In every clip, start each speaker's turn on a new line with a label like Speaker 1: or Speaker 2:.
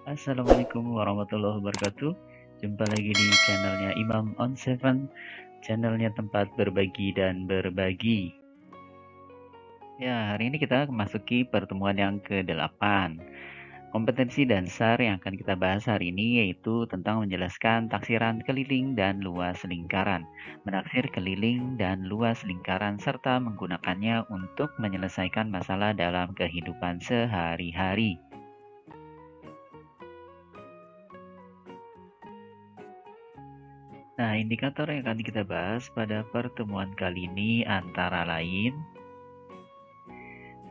Speaker 1: Assalamualaikum warahmatullahi wabarakatuh. Jumpa lagi di channelnya Imam on Seven, channelnya tempat berbagi dan berbagi. Ya, hari ini kita memasuki pertemuan yang ke-8. Kompetensi dasar yang akan kita bahas hari ini yaitu tentang menjelaskan taksiran keliling dan luas lingkaran, menaksir keliling dan luas lingkaran, serta menggunakannya untuk menyelesaikan masalah dalam kehidupan sehari-hari. Nah, indikator yang akan kita bahas pada pertemuan kali ini antara lain,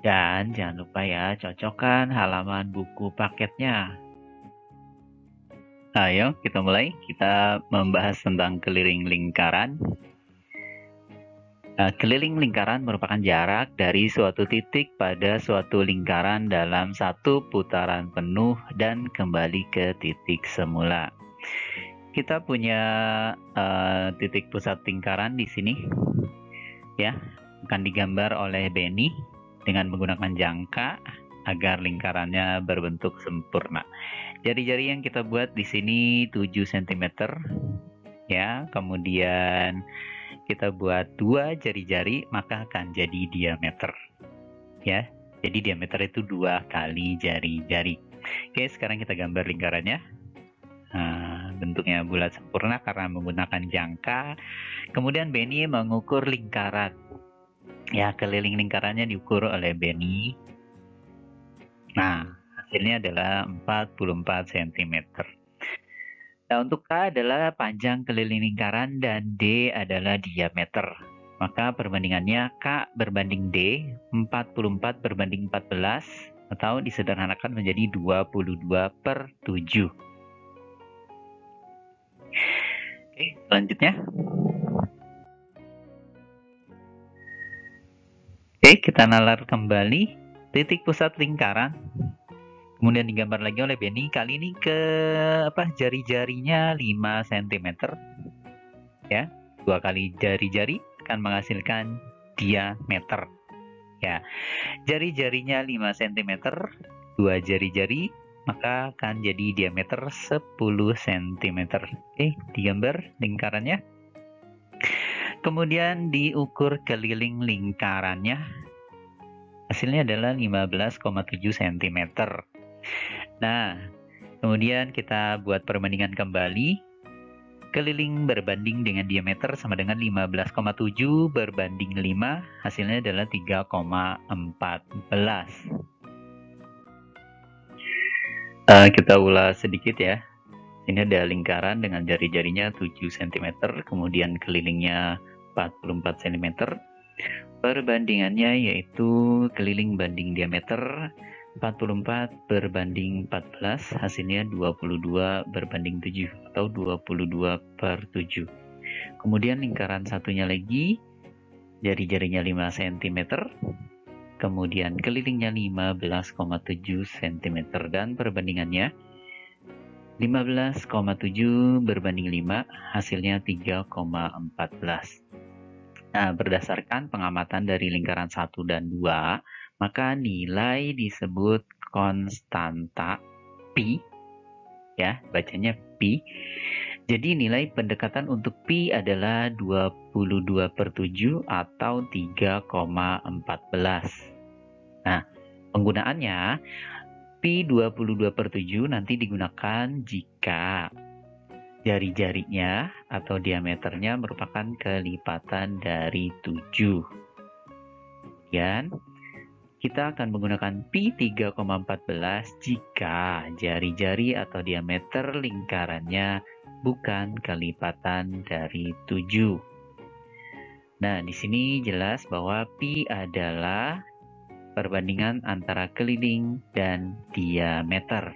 Speaker 1: dan jangan lupa ya, cocokkan halaman buku paketnya. Ayo, kita mulai. Kita membahas tentang keliling lingkaran. Keliling lingkaran merupakan jarak dari suatu titik pada suatu lingkaran dalam satu putaran penuh dan kembali ke titik semula. Kita punya titik pusat lingkaran di sini, ya, akan digambar oleh Benny dengan menggunakan jangka agar lingkarannya berbentuk sempurna. Jari-jari yang kita buat di sini 7 cm, ya. Kemudian kita buat 2 jari-jari, maka akan jadi diameter, ya. Jadi diameter itu 2 kali jari-jari. Oke, sekarang kita gambar lingkarannya. Nah, bentuknya bulat sempurna karena menggunakan jangka. Kemudian Benny mengukur lingkaran. Ya, keliling lingkarannya diukur oleh Benny. Nah, hasilnya adalah 44 cm. Nah, untuk K adalah panjang keliling lingkaran dan D adalah diameter. Maka perbandingannya K berbanding D, 44 berbanding 14, atau disederhanakan menjadi 22/7. Oke, selanjutnya. Oke, kita nalar kembali titik pusat lingkaran. Kemudian digambar lagi oleh Benny. Kali ini ke jari-jarinya 5 cm. Ya, 2 kali jari-jari akan menghasilkan diameter. Ya, jari-jarinya 5 cm, 2 jari-jari, maka akan jadi diameter 10 cm. Oke, digambar lingkarannya. Kemudian diukur keliling lingkarannya. Hasilnya adalah 15,7 cm. Nah, kemudian kita buat perbandingan kembali. Keliling berbanding dengan diameter sama dengan 15,7 berbanding 5, hasilnya adalah 3,14. Kita ulas sedikit ya. Ini ada lingkaran dengan jari-jarinya 7 cm, kemudian kelilingnya 44 cm. Perbandingannya yaitu keliling banding diameter 44 berbanding 14, hasilnya 22 berbanding 7 atau 22/7. Kemudian lingkaran satunya lagi, jari-jarinya 5 cm, kemudian kelilingnya 15,7 cm, dan perbandingannya 15,7 berbanding 5, hasilnya 3,14. Nah, berdasarkan pengamatan dari lingkaran 1 dan 2, maka nilai disebut konstanta pi, ya, bacanya pi. Jadi nilai pendekatan untuk pi adalah 22/7 atau 3,14. Nah, penggunaannya pi 22/7 nanti digunakan jika jari-jarinya atau diameternya merupakan kelipatan dari 7. Kemudian kita akan menggunakan pi 3,14 jika jari-jari atau diameter lingkarannya bukan kelipatan dari 7. Nah, di sini jelas bahwa pi adalah perbandingan antara keliling dan diameter.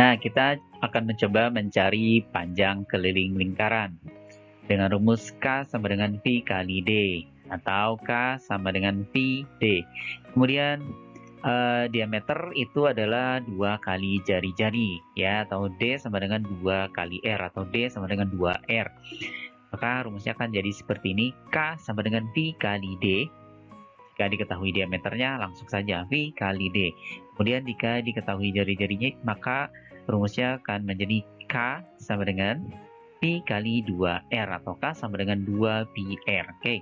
Speaker 1: Nah, kita akan mencoba mencari panjang keliling lingkaran dengan rumus K sama dengan V kali D, atau K sama dengan V D. Kemudian diameter itu adalah 2 kali jari-jari, ya, atau D sama dengan 2 kali R, atau D sama dengan 2R. Maka rumusnya akan jadi seperti ini, K sama dengan V kali D, Jika diketahui diameternya, langsung saja V kali D. Kemudian jika diketahui jari-jarinya, maka rumusnya akan menjadi K sama dengan V kali 2R atau K sama dengan 2πR. Oke,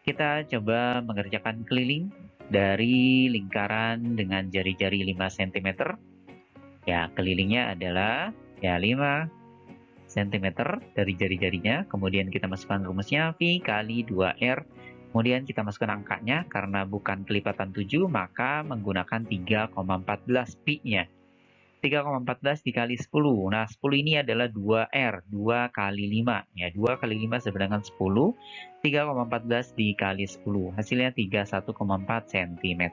Speaker 1: kita coba mengerjakan keliling dari lingkaran dengan jari-jari 5 cm. Ya, kelilingnya adalah ya 5 cm dari jari-jarinya. Kemudian kita masukkan rumusnya V kali 2R. Kemudian kita masukkan angkanya, karena bukan kelipatan 7, maka menggunakan 3,14 pi-nya. 3,14 dikali 10. Nah, 10 ini adalah 2R, 2 kali 5. Ya, 2 kali 5 sama dengan 10. 3,14 dikali 10. Hasilnya 31,4 cm.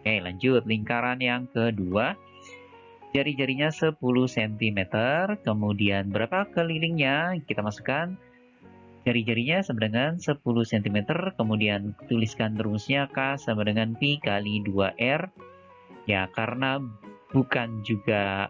Speaker 1: Oke, lanjut. Lingkaran yang kedua. Jari-jarinya 10 cm. Kemudian berapa kelilingnya? Kita masukkan jari-jarinya sama dengan 10 cm, kemudian tuliskan rumusnya K sama dengan Pi kali 2R. Ya, karena bukan juga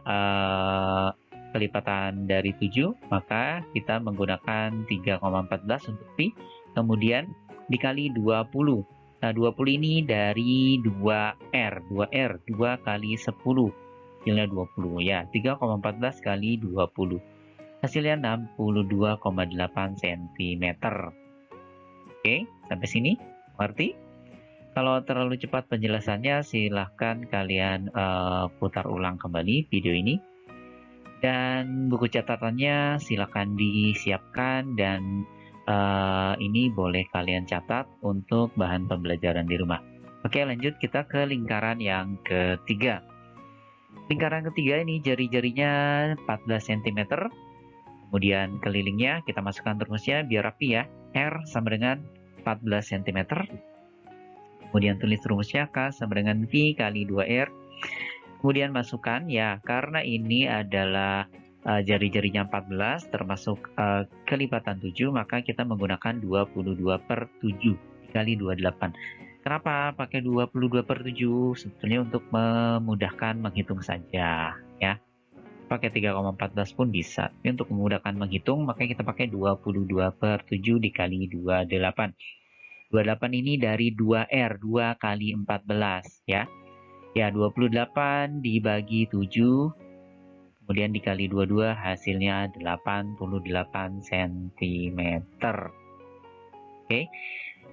Speaker 1: kelipatan dari 7, maka kita menggunakan 3,14 untuk Pi, kemudian dikali 20. Nah, 20 ini dari 2R, 2 kali 10, hasilnya 20. Ya, 3,14 kali 20. Hasilnya 62,8 cm. Oke, sampai sini mengerti? Kalau terlalu cepat penjelasannya, silahkan kalian putar ulang kembali video ini. Dan buku catatannya silahkan disiapkan, dan ini boleh kalian catat untuk bahan pembelajaran di rumah. Oke, lanjut kita ke lingkaran yang ketiga. Lingkaran ketiga ini jari-jarinya 14 cm. Kemudian kelilingnya kita masukkan rumusnya biar rapi ya. R sama dengan 14 cm. Kemudian tulis rumusnya K sama dengan V kali 2R. Kemudian masukkan ya, karena ini adalah jari-jarinya 14 termasuk kelipatan 7, maka kita menggunakan 22/7 dikali 28. Kenapa pakai 22/7? Sebetulnya untuk memudahkan menghitung saja ya. Pakai 3,14 pun bisa. Tapi untuk memudahkan menghitung, maka kita pakai 22/7 dikali 28. 28 ini dari 2R, 2 kali 14 ya. Ya, 28 dibagi 7, kemudian dikali 22, hasilnya 88 cm. Oke,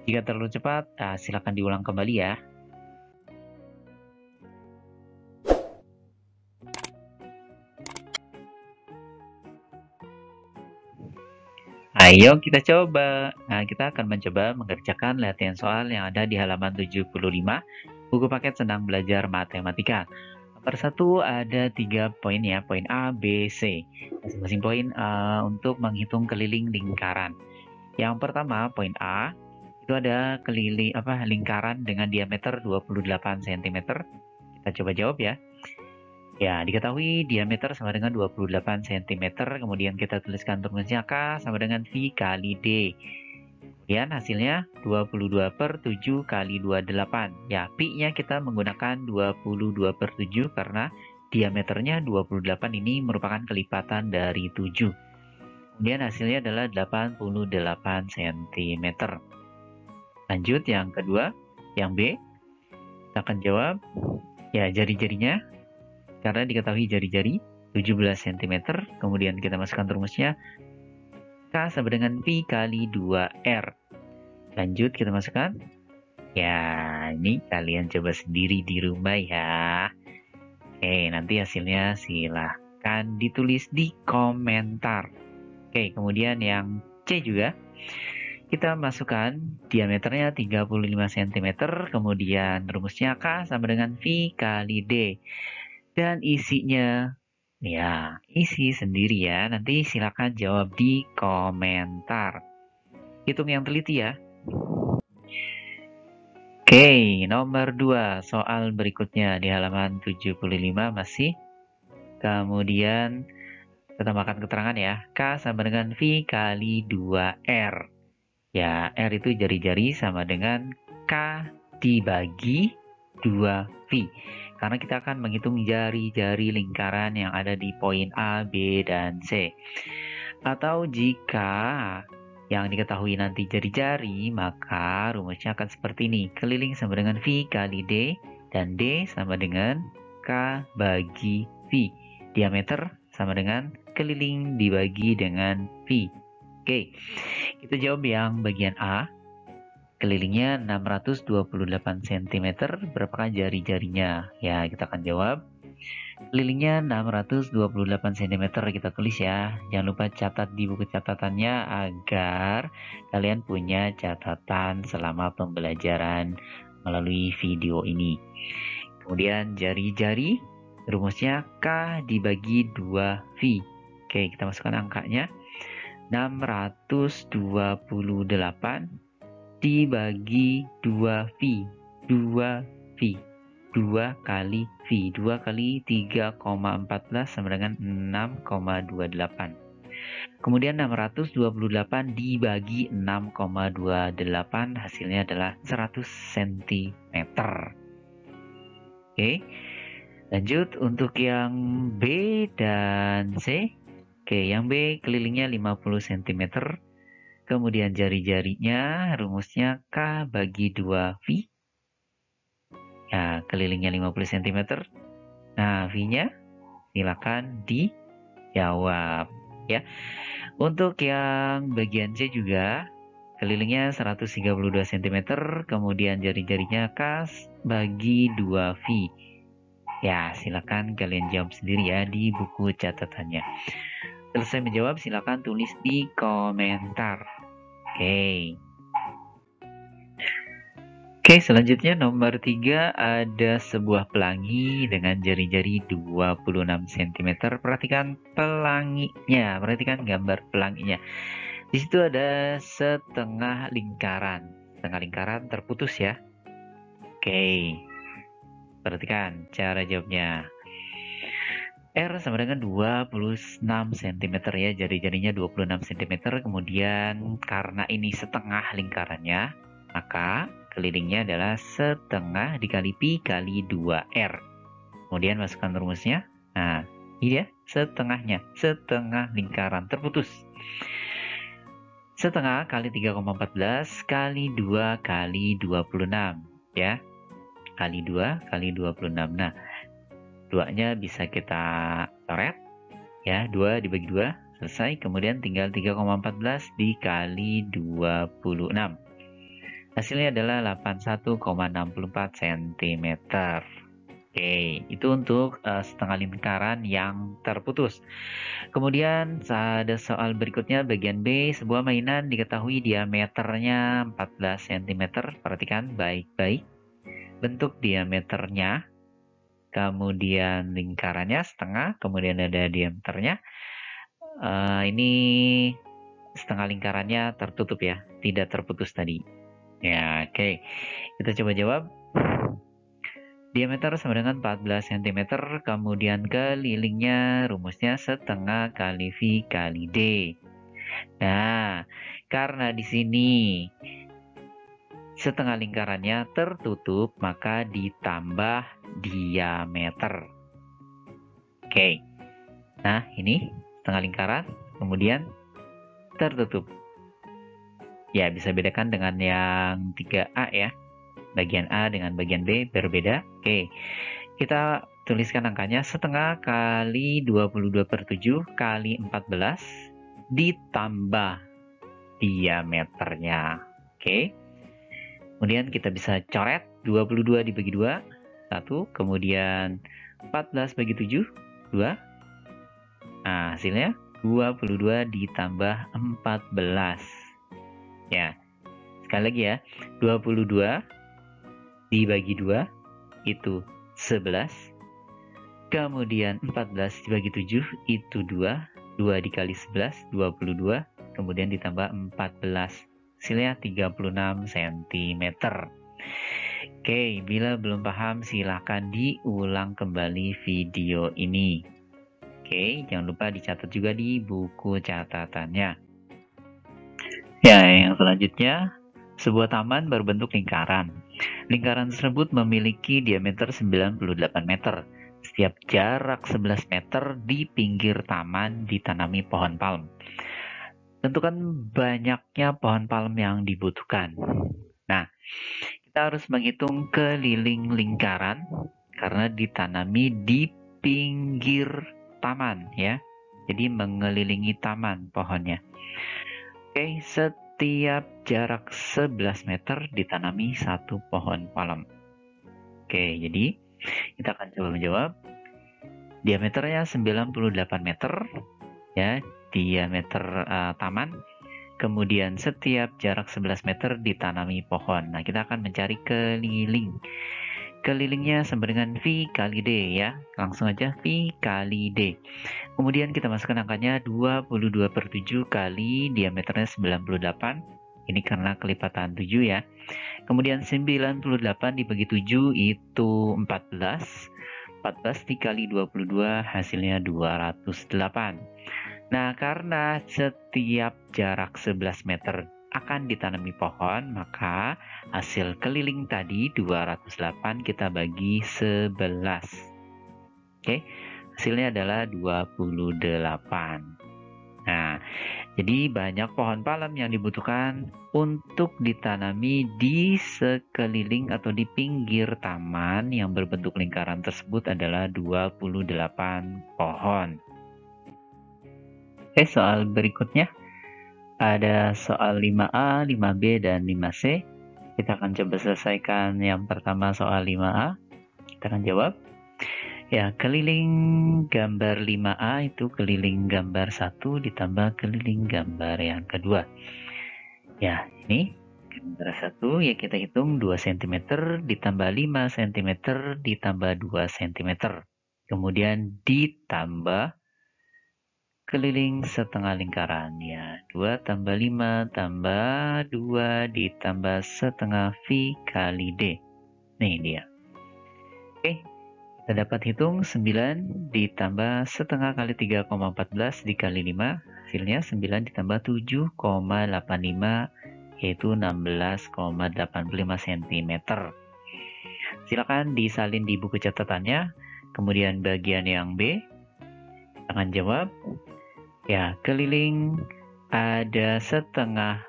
Speaker 1: jika terlalu cepat, silakan diulang kembali ya. Ayo kita coba. Nah, kita akan mencoba mengerjakan latihan soal yang ada di halaman 75, buku paket Senang Belajar Matematika. Nomor 1 ada 3 poin ya, poin A, B, C. Masing-masing poin untuk menghitung keliling lingkaran. Yang pertama, poin A, itu ada lingkaran dengan diameter 28 cm. Kita coba jawab ya. Ya, diketahui diameter sama dengan 28 cm, kemudian kita tuliskan rumusnya K sama dengan V kali D. Kemudian hasilnya 22/7 kali 28. Ya, pi-nya kita menggunakan 22/7 karena diameternya 28 ini merupakan kelipatan dari 7. Kemudian hasilnya adalah 88 cm. Lanjut yang kedua, yang B. Kita akan jawab, ya jari-jarinya. Karena diketahui jari-jari 17 cm, kemudian kita masukkan rumusnya K sama dengan Pi kali 2R. Lanjut kita masukkan. Ya, ini kalian coba sendiri di rumah ya. Oke, nanti hasilnya silahkan ditulis di komentar. Oke, kemudian yang C juga. Kita masukkan diameternya 35 cm, kemudian rumusnya K sama dengan V kali D. Dan isinya, ya isi sendiri ya, nanti silakan jawab di komentar. Hitung yang teliti ya. Oke, nomor 2, soal berikutnya di halaman 75 masih. Kemudian kita tambahkan keterangan ya, K sama dengan V kali 2R. Ya, R itu jari-jari sama dengan K dibagi 2V. Karena kita akan menghitung jari-jari lingkaran yang ada di poin A, B, dan C. Atau jika yang diketahui nanti jari-jari, maka rumusnya akan seperti ini. Keliling sama dengan V kali D, dan D sama dengan K bagi V. Diameter sama dengan keliling dibagi dengan V. Oke, kita jawab yang bagian A. Kelilingnya 628 cm, berapakah jari-jarinya? Ya, kita akan jawab. Kelilingnya 628 cm, kita tulis ya. Jangan lupa catat di buku catatannya agar kalian punya catatan selama pembelajaran melalui video ini. Kemudian jari-jari, rumusnya K dibagi 2V. Oke, kita masukkan angkanya. 628 dibagi 2V. 2V. 2 kali V. 2 kali 3,14 sama dengan 6,28. Kemudian 628 dibagi 6,28, hasilnya adalah 100 cm. Oke, lanjut untuk yang B dan C. Oke, yang B kelilingnya 50 cm. Kemudian jari-jarinya rumusnya K bagi 2V. Ya, kelilingnya 50 cm. Nah, V-nya silakan dijawab ya. Untuk yang bagian C juga kelilingnya 132 cm, kemudian jari-jarinya K bagi 2V. Ya, silakan kalian jawab sendiri ya di buku catatannya. Selesai menjawab, silakan tulis di komentar. Oke, selanjutnya nomor 3 ada sebuah pelangi dengan jari-jari 26 cm. Perhatikan pelanginya, perhatikan gambar pelanginya. Di situ ada setengah lingkaran. Setengah lingkaran terputus ya. Oke, perhatikan cara jawabnya. R sama dengan 26 cm ya, jari-jarinya 26 cm. Kemudian karena ini setengah lingkarannya, maka kelilingnya adalah setengah dikali pi kali 2R. Kemudian masukkan rumusnya. Nah, ini dia setengahnya, setengah lingkaran terputus. Setengah kali 3,14 kali 2 kali 26 ya. Kali 2 kali 26. Nah, 2-nya bisa kita coret ya, 2 dibagi 2 selesai. Kemudian tinggal 3,14 dikali 26. Hasilnya adalah 81,64 cm. Oke, itu untuk setengah lingkaran yang terputus. Kemudian ada soal berikutnya bagian B, sebuah mainan diketahui diameternya 14 cm. Perhatikan baik-baik. Bentuk diameternya, kemudian lingkarannya setengah, kemudian ada diameternya. Ini setengah lingkarannya tertutup ya, tidak terputus tadi. Ya, oke. Kita coba jawab. Diameter sama dengan 14 cm, kemudian kelilingnya rumusnya setengah kali V kali D. Nah, karena di sini setengah lingkarannya tertutup, maka ditambah diameter. Oke. Nah, ini setengah lingkaran, kemudian tertutup. Ya, bisa bedakan dengan yang 3A ya. Bagian A dengan bagian B berbeda. Oke, kita tuliskan angkanya setengah kali 22/7 kali 14 ditambah diameternya. Oke, kemudian kita bisa coret 22 dibagi 2, 1. Kemudian 14 bagi 7, 2. Nah, hasilnya 22 ditambah 14. Ya, sekali lagi ya, 22 dibagi 2 itu 11. Kemudian 14 dibagi 7 itu 2. 2 dikali 11, 22. Kemudian ditambah 14. Hasilnya 36 cm. Oke, bila belum paham silahkan diulang kembali video ini. Oke, jangan lupa dicatat juga di buku catatannya. Ya, yang selanjutnya, sebuah taman berbentuk lingkaran. Lingkaran tersebut memiliki diameter 98 meter. Setiap jarak 11 meter di pinggir taman ditanami pohon palm. tentukan banyaknya pohon palem yang dibutuhkan. Nah, kita harus menghitung keliling lingkaran karena ditanami di pinggir taman ya. Jadi mengelilingi taman pohonnya. Oke, setiap jarak 11 meter ditanami satu pohon palem. Oke, jadi kita akan coba menjawab. Diameternya 98 meter ya, diameter taman. Kemudian setiap jarak 11 meter ditanami pohon. Nah, kita akan mencari keliling. Kelilingnya sama dengan V kali D ya. Langsung aja V kali D. Kemudian kita masukkan angkanya 22/7 kali diameternya 98. Ini karena kelipatan 7 ya. Kemudian 98 dibagi 7 itu 14. 14 dikali 22 hasilnya 208. Nah, karena setiap jarak 11 meter akan ditanami pohon, maka hasil keliling tadi 208 kita bagi 11. Oke, hasilnya adalah 28. Nah, jadi banyak pohon palem yang dibutuhkan untuk ditanami di sekeliling atau di pinggir taman yang berbentuk lingkaran tersebut adalah 28 pohon. Oke, soal berikutnya. Ada soal 5A, 5B, dan 5C. Kita akan coba selesaikan yang pertama soal 5A. Kita akan jawab. Ya, keliling gambar 5A itu keliling gambar 1 ditambah keliling gambar yang kedua. Ya, ini gambar 1 ya kita hitung 2 cm ditambah 5 cm ditambah 2 cm. Kemudian ditambah keliling setengah lingkaran ya, 2 tambah 5 tambah 2 ditambah setengah V kali D. Nih dia. Oke, kita dapat hitung 9 ditambah setengah kali 3,14 dikali 5, hasilnya 9 ditambah 7,85 yaitu 16,85 cm. Silakan disalin di buku catatannya. Kemudian bagian yang B akan jawab. Ya, keliling ada setengah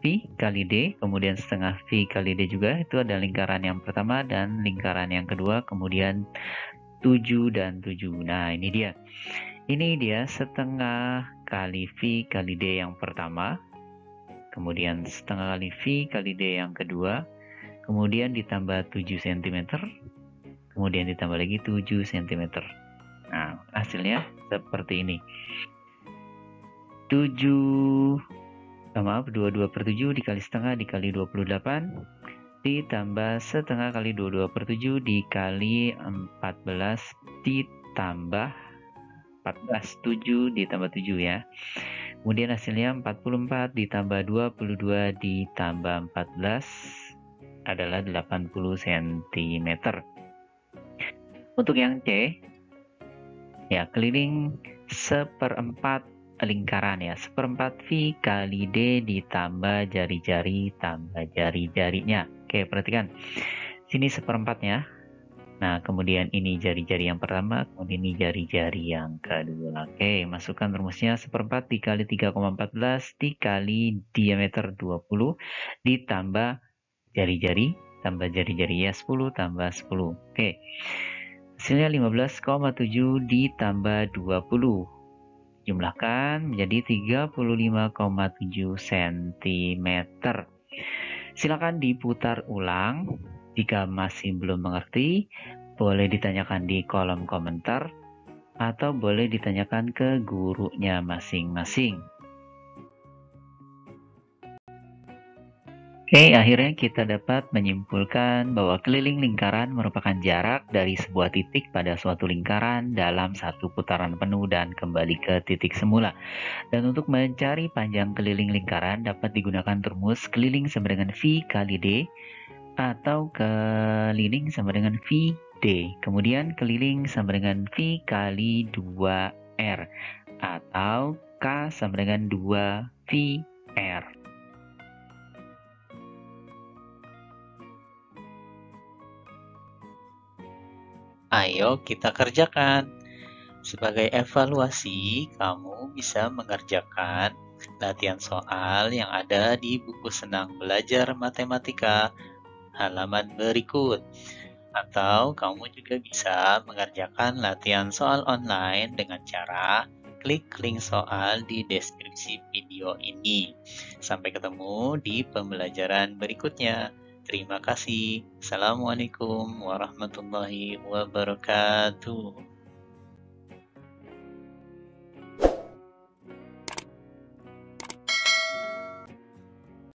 Speaker 1: V kali D, kemudian setengah V kali D juga, itu ada lingkaran yang pertama dan lingkaran yang kedua, kemudian 7 dan 7. Nah, ini dia. Ini dia setengah kali V kali D yang pertama, kemudian setengah kali V kali D yang kedua, kemudian ditambah 7 cm, kemudian ditambah lagi 7 cm. Nah, hasilnya seperti ini. 22/7 dikali setengah dikali 28 ditambah setengah kali 22/7 dikali 14 ditambah 14, 7 ditambah 7 ya. Kemudian hasilnya 44 ditambah 22 ditambah 14 adalah 80 cm. Untuk yang C, ya keliling seperempat lingkaran ya, seperempat V kali D ditambah jari-jari tambah jari-jarinya. Oke, perhatikan. Sini seperempatnya. Nah, kemudian ini jari-jari yang pertama, kemudian ini jari-jari yang kedua. Oke, masukkan rumusnya seperempat dikali 3,14 dikali diameter 20 ditambah jari-jari tambah jari-jari ya, 10 tambah 10. Oke. Hasilnya 15,7 ditambah 20. Jumlahkan menjadi 35,7 cm. Silakan diputar ulang. Jika masih belum mengerti, boleh ditanyakan di kolom komentar atau boleh ditanyakan ke gurunya masing-masing. Oke, akhirnya kita dapat menyimpulkan bahwa keliling lingkaran merupakan jarak dari sebuah titik pada suatu lingkaran dalam satu putaran penuh dan kembali ke titik semula. Dan untuk mencari panjang keliling lingkaran dapat digunakan rumus keliling sama dengan V kali D atau keliling sama dengan VD. Kemudian keliling sama dengan V kali 2R atau K sama dengan 2VR. Ayo kita kerjakan. Sebagai evaluasi, kamu bisa mengerjakan latihan soal yang ada di buku Senang Belajar Matematika halaman berikut. Atau kamu juga bisa mengerjakan latihan soal online dengan cara klik link soal di deskripsi video ini. Sampai ketemu di pembelajaran berikutnya. Terima kasih. Assalamualaikum warahmatullahi wabarakatuh.